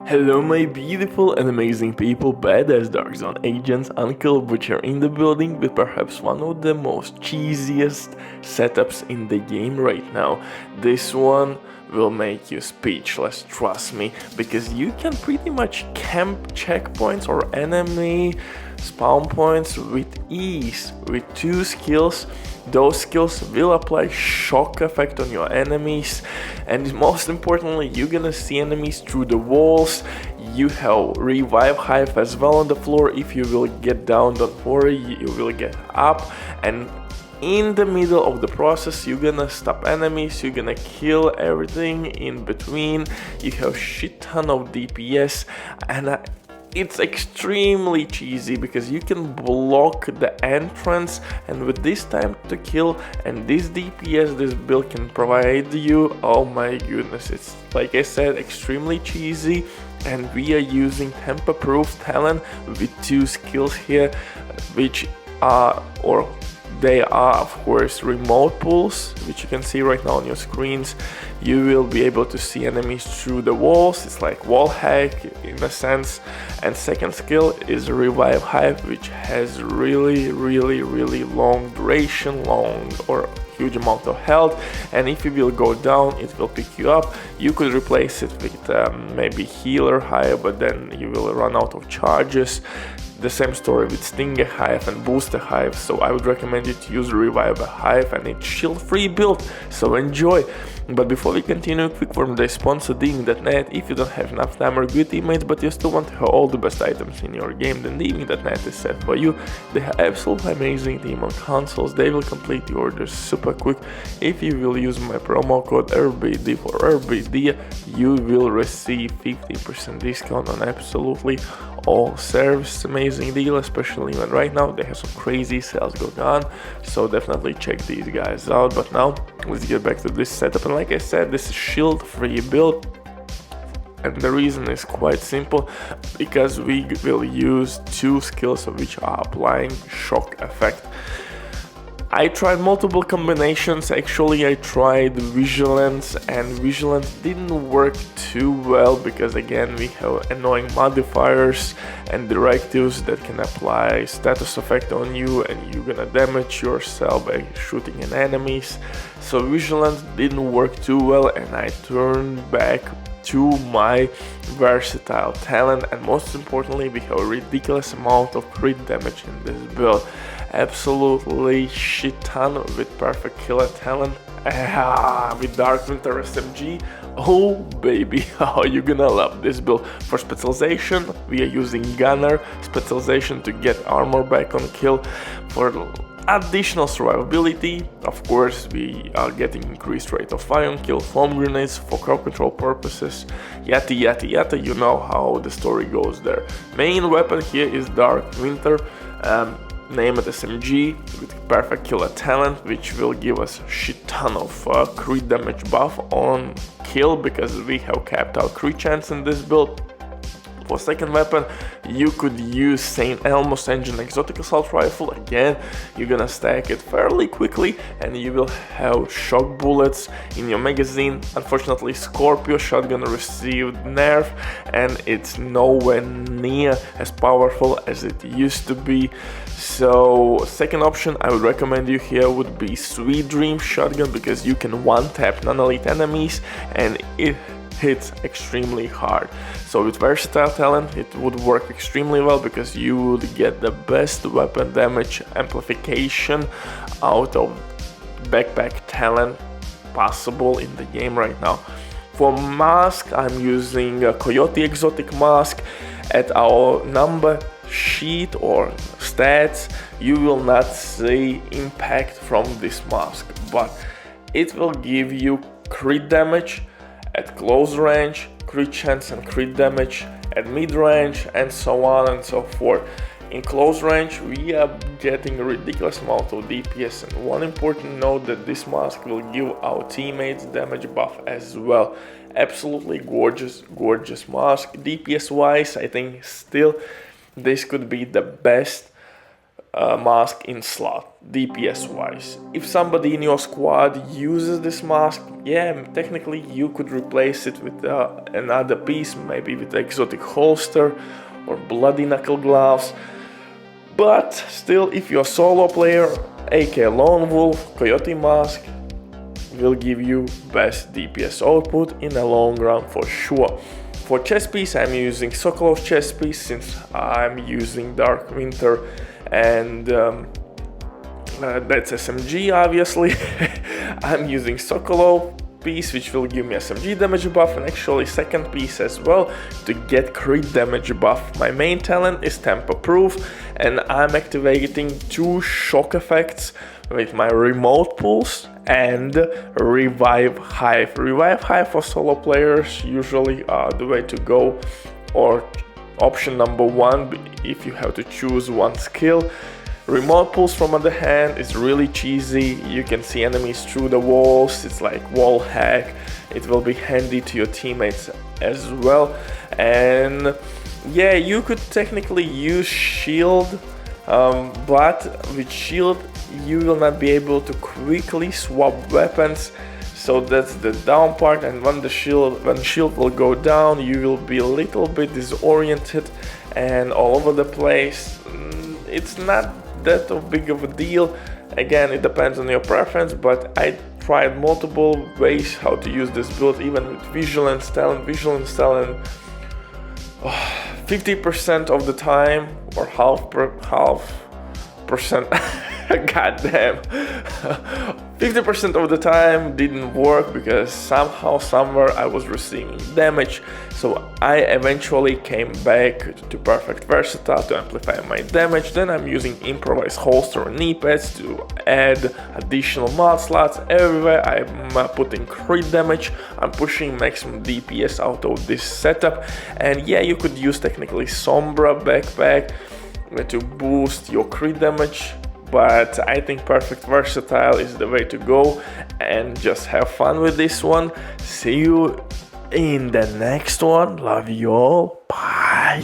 Hello my beautiful and amazing people, badass Dark Zone agents, Uncle Butcher in the building with perhaps one of the most cheesiest setups in the game right now. This one will make you speechless, trust me, because you can pretty much camp checkpoints or enemy spawn points with ease with two skills. Those skills will apply shock effect on your enemies, and most importantly, you're gonna see enemies through the walls. You have revive hive as well on the floor. If you will get down, don't worry, you will get up, and in the middle of the process you're gonna stop enemies, you're gonna kill everything in between. You have shit ton of DPS, and it's extremely cheesy because you can block the entrance, and with this time to kill and this DPS this build can provide you, oh my goodness, it's like I said, extremely cheesy. And we are using temper proof talent with two skills here, which are, or they are of course, remote pulls, which you can see right now on your screens. You will be able to see enemies through the walls. It's like wall hack in a sense. And second skill is revive hive, which has really long duration, long or huge amount of health, and if you will go down it will pick you up. You could replace it with maybe healer hive, but then you will run out of charges. The same story with Stinger Hive and Booster Hive, so I would recommend you to use Revive Hive, and it's shield free build, so enjoy. But before we continue, quick from the sponsor Gaming.net. If you don't have enough time or good teammates but you still want to have all the best items in your game, then Gaming.net is set for you. They have absolutely amazing team on consoles. They will complete the orders super quick. If you will use my promo code RBD for RBD, you will receive 15% discount on absolutely all service. Amazing deal, especially when right now they have some crazy sales going on, so definitely check these guys out. But now let's get back to this setup, and like I said, this is shield free build, and the reason is quite simple, because we will use two skills which are applying shock effect. I tried multiple combinations. Actually, I tried Vigilance, and Vigilance didn't work too well because again we have annoying modifiers and directives that can apply status effect on you, and you're gonna damage yourself by shooting at enemies. So Vigilance didn't work too well, and I turned back to my versatile talent, and most importantly we have a ridiculous amount of crit damage in this build. Absolutely shit ton with perfect killer talent with Dark Winter SMG. Oh baby, how you gonna love this build. For specialization we are using Gunner specialization to get armor back on kill. For additional survivability, of course, we are getting increased rate of fire on kill, foam grenades for crowd control purposes, yada, you know how the story goes there. Main weapon here is Dark Winter, name it SMG with perfect killer talent, which will give us shit ton of crit damage buff on kill because we have capped out crit chance in this build. For second weapon, you could use St. Elmo's Engine Exotic Assault Rifle. Again, you're gonna stack it fairly quickly and you will have shock bullets in your magazine. Unfortunately, Scorpio Shotgun received nerf and it's nowhere near as powerful as it used to be. So second option I would recommend you here would be Sweet Dream Shotgun, because you can one-tap non-elite enemies and it hits extremely hard. So with versatile talent it would work extremely well because you would get the best weapon damage amplification out of backpack talent possible in the game right now. For mask I'm using a Coyote Exotic Mask. At our number sheet or stats you will not see impact from this mask, but it will give you crit damage at close range, crit chance and crit damage at mid range, and so on and so forth. In close range we are getting a ridiculous amount of DPS, and one important note that this mask will give our teammates damage buff as well. Absolutely gorgeous mask. DPS wise I think still this could be the best mask in slot, DPS wise. If somebody in your squad uses this mask, yeah, technically you could replace it with another piece, maybe with exotic holster or bloody knuckle gloves. But still, if you're a solo player, AK Lone Wolf, Coyote mask will give you best DPS output in the long run for sure. For chest piece, I'm using Sokolov's chest piece since I'm using Dark Winter, and that's SMG obviously. I'm using Sokolov piece, which will give me SMG damage buff, and actually second piece as well to get crit damage buff. My main talent is Tamper Proof, and I'm activating 2 shock effects with my remote pulse and Revive Hive. Revive Hive for solo players usually are the way to go, or option number 1 if you have to choose one skill. Remote pulse, from other hand, is really cheesy. You can see enemies through the walls. It's like wall hack. It will be handy to your teammates as well. And yeah, you could technically use shield, but with shield you will not be able to quickly swap weapons. So that's the down part, and when shield will go down, you will be a little bit disoriented and all over the place. It's not that big of a deal. Again, it depends on your preference, but I tried multiple ways how to use this build, even with vigilance talent, 50% of the time, or half percent goddamn, 50% of the time didn't work because somehow, somewhere I was receiving damage. So I eventually came back to Perfect Versatile to amplify my damage. Then I'm using improvised holster and knee pads to add additional mod slots everywhere. I'm putting crit damage. I'm pushing maximum DPS out of this setup. And yeah, you could use technically Sombra backpack to boost your crit damage, but I think Perfect Versatile is the way to go, and just have fun with this one. See you in the next one. Love you all. Bye.